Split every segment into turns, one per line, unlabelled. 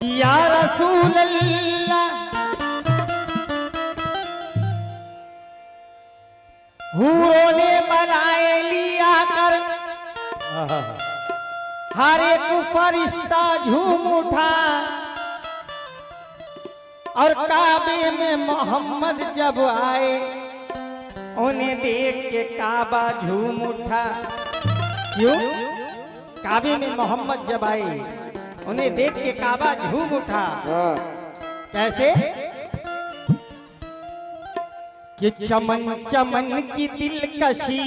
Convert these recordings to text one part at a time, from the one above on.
या रसूल अल्लाह हूरों ने बनाए लिया कर, हर एक फरिश्ता झूम उठा और काबे में मोहम्मद जब आए उन्हें देख के काबा झूम उठा। क्यों? काबे में मोहम्मद जब आए उन्हें देख के काबा झूम उठा। कैसे? कि चमन चमन की दिलकशी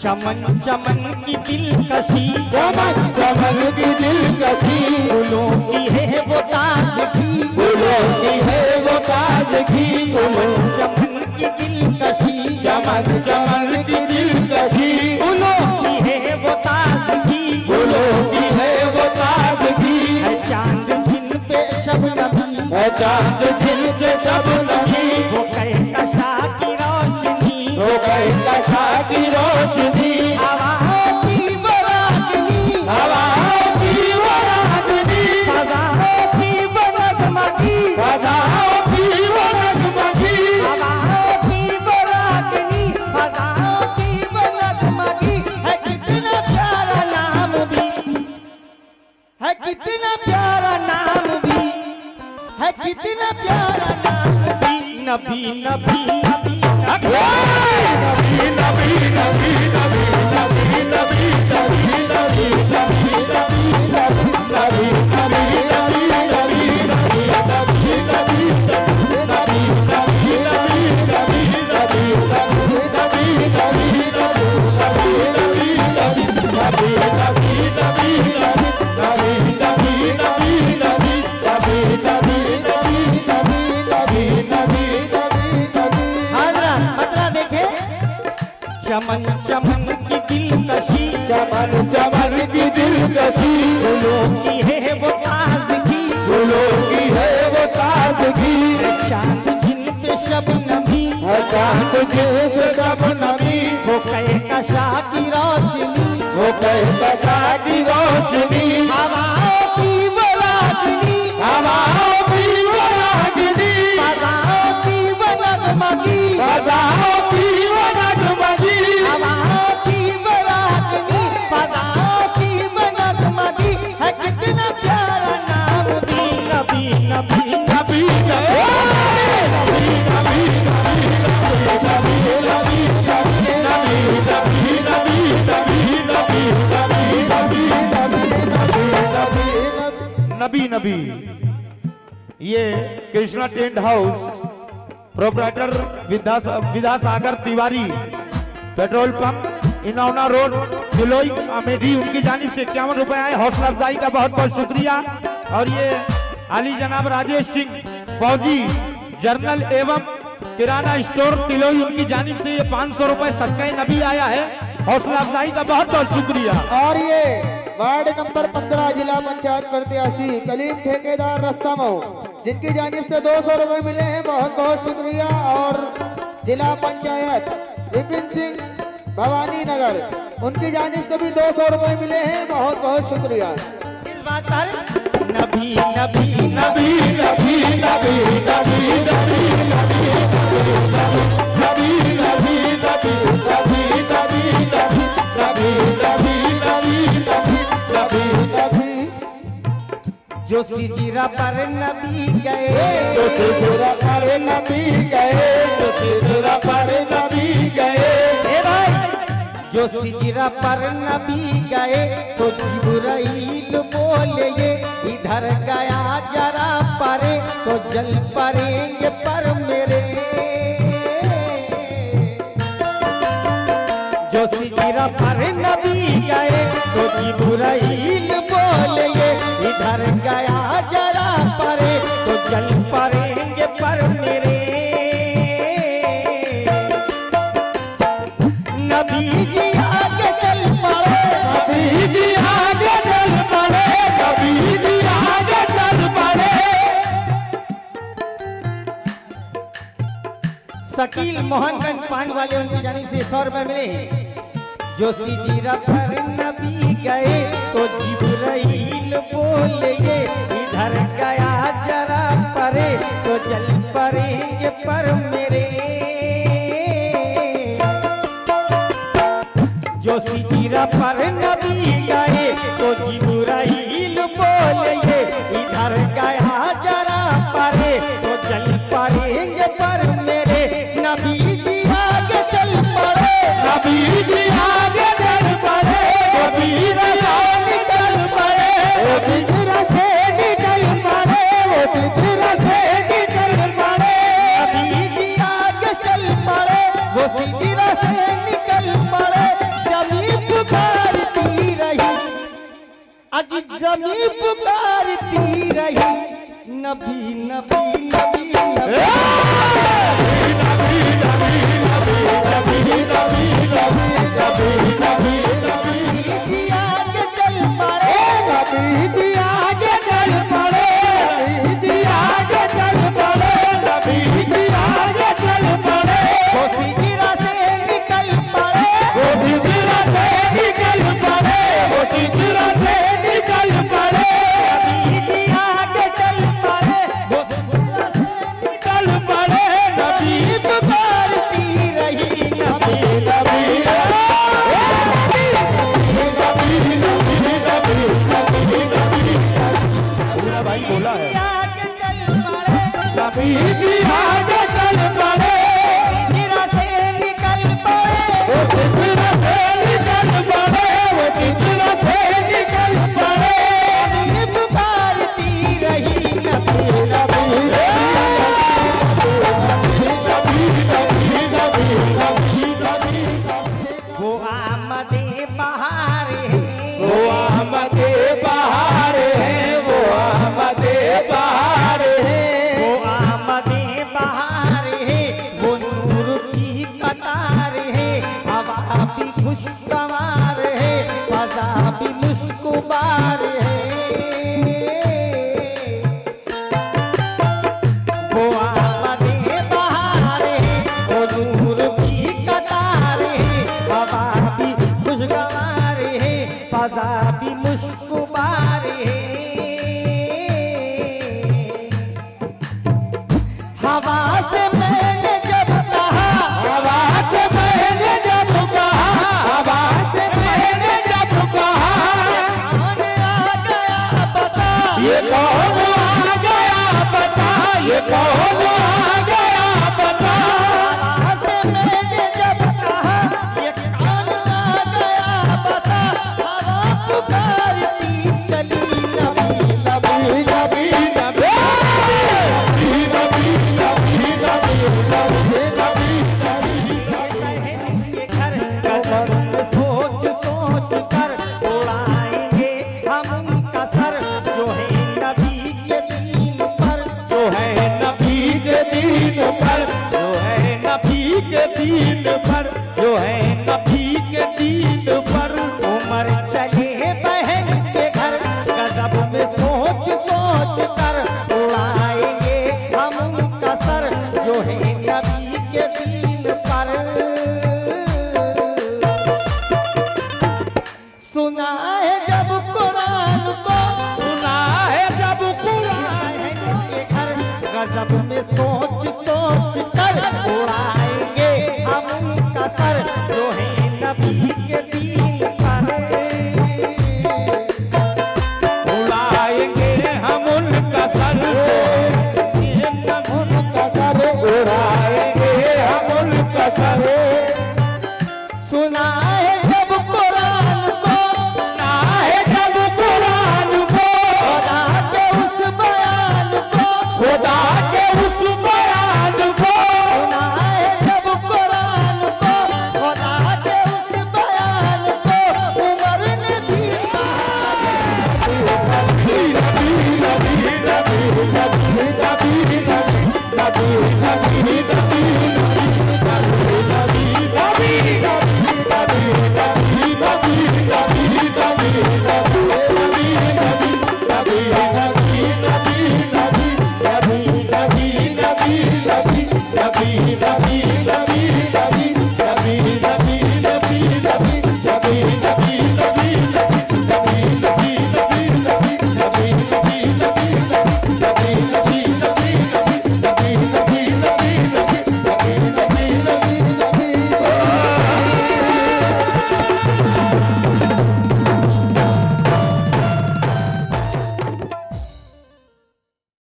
चमन चमन की दिलकशी,
चमन चमन की दिलकशी,
फूलों की है वो ताजगी,
फूलों की है वो ताजगी।
चमन चमन की दिलकशी,
चमन चमन की दिलकशी,
फूलों की है वो ताजगी,
फूलों की है वो ताजगी।
है चांद जिन पे सब नबी,
है चांद जिन से सब नबी,
वो कहकशा की रोशनी,
हो गए कशा की रोशनी।
हवाओं की वो रागनी,
हवाओं की वो रागनी,
फजाओं की वो नगमगी,
फजाओं की वो नगमगी,
हवाओं की वो रागनी, फजाओं की वो नगमगी। है कितना प्यारा नाम भी, है कितना प्यारा नाम भी, है कितना प्यारा नाम भी। नबी नबी नबी नबी
नबी नबी नबी नबी नबी नबी नबी नबी नबी नबी
चमन चमन की दिलकशी,
चमन चमन की दिलकशी,
फूलों की है वो ताजगी,
फूलों की है वो ताजगी।
चांद जिन पे सब नबी,
है चांद जिनसे सब नबी,
वो कहकशा की रोशनी,
हो गए कशा की रोशनी।
हवाओं की वो रागनी,
हवाओं की वो रागनी,
फजाओं की वो नगमगी,
फजाओं की वो नगमगी,
हवाओं की वो रागनी, फजाओं की वो नगमगी। है कितना प्यारा नाम भी। नबी नबी
नबी गए नबी नबी नबी नबी नबी नबी नबी नबी नबी नबी नबी नबी। ये Krishna tent house proprietor Vidyasagar Tiwari, petrol pump Inauna road Diloi Amethi, उनकी जानिब से 51 रुपए आए। हौसला अफजाई का बहुत बहुत शुक्रिया। और ये अली जनाब राजेश सिंह फौजी जर्नल एवं किराना स्टोर तिलोई, उनकी जानिब से ये 500 रुपए सदका नबी आया है। हौसला अफजाई का बहुत बहुत शुक्रिया।
और ये वार्ड नंबर 15 जिला पंचायत प्रत्याशी कलीम ठेकेदार रास्ता मऊ, जिनकी जानिब से 200 रुपए मिले हैं, बहुत बहुत शुक्रिया। और जिला पंचायत विपिन सिंह भवानी नगर, उनकी जानिब से भी 200 रुपए मिले हैं, बहुत बहुत शुक्रिया।
इस बात पर नबी नबी
नबी नबी नबी नबी नबी नबी नबी नबी नबी नबी नबी नबी नबी नबी।
जो सिजरा पर नबी गए,
जो सिजरा पर नबी गए, जो सिजरा पर नबी गए।
ए भाई, जो सिजरा पर नबी गए तो जिब्राइल बोले ये इधर गया जरा परे तो जल परेंगे पर मेरे। सिरा पर नबी गए तो जिब्राइल बोले ये इधर गया जरा परे तो जल पड़ेंगे पर मेरे नबी जी आगे चल पड़े
नबी जी आगे चल पड़े, नबी जी आगे चल पड़े।
शकील मोहनगंज पान वाले उनकी जानी से 100 रुपए मिले। जो सिरा पर नबी गए तो जिब्राइल बोले ये इधर गया जरा परे तो जल पड़ेंगे पर मेरे जो सिरा पर नबी गए तो जिब्राइल बोले ये इधर गया जरा परे तो जल पड़ेंगे पर मेरे नबी जी आगे चल पड़े
नबी जी आगे चल पड़े, नबी जी निकल पड़े,
वो सिदरा से निकल पड़े, वो सिदरा से निकल पड़े,
नबी जी आगे चल पड़े वो सिदरा से निकल पड़े। जमी पुकारती रही आज जमी पुकारती रही नबी नबी नबी नबी जी आगे चल पड़े
नबी जी आगे चल पड़े, नबी जी आगे चल पड़े, नबी जी आगे चल पड़े,
वो सिदरा से निकल पड़े
वो सिदरा से निकल पड़े, वो सिदरा से निकल पड़े,
नबी जी आगे चल पड़े वो सिदरा से
निकल पड़े, नबी
पुकारती रही नबी
पूरा भाई बोला है।
आगे चल पड़े
नबी जी आगे चल पड़े,
सिदरा से निकल पड़े
वो सिदरा से निकल पड़े, वो सिदरा से निकल पड़े,
नबी पुकारती रही नबी वो आमदे बहार है
वो आमदे बहार है, वो आमदे बहार है,
वो आमदे बहार है वो नूर की कतार है हवा भी खुशगवार है फजा भी मुस्कुबार है वो आमदे बहार है वो नूर की कतार है हवा भी खुशगवार है फजा भी मुस्कुबार है हवा से मैंने जब कहा
हवा से मैंने जब कहा, हवा से मैंने जब कहा,
कौन आ गया बता
ये कौन आ गया बता, ये कौन आ गया बता,
हवा से मैंने जब कहा ये कौन आ गया बता हवा पुकारती चली नबी
नबी नबी नबी
के घर कदम सोच सोच कर उड़ाएंगे हम उनका सर जो है नबी के दीन पर
जो है नबी के दीन पर, जो है नबी के दीन पर, जो है नबी के दीन पर,
उमर चले बहन के घर गजब में सोच सोच कर उड़ाएंगे हम उनका सर जो है नबी के दीन पर सुना है जब कुरान को
सुना है जब कुरान
बहन के घर गजब में सोच सोच कर उड़ाएंगे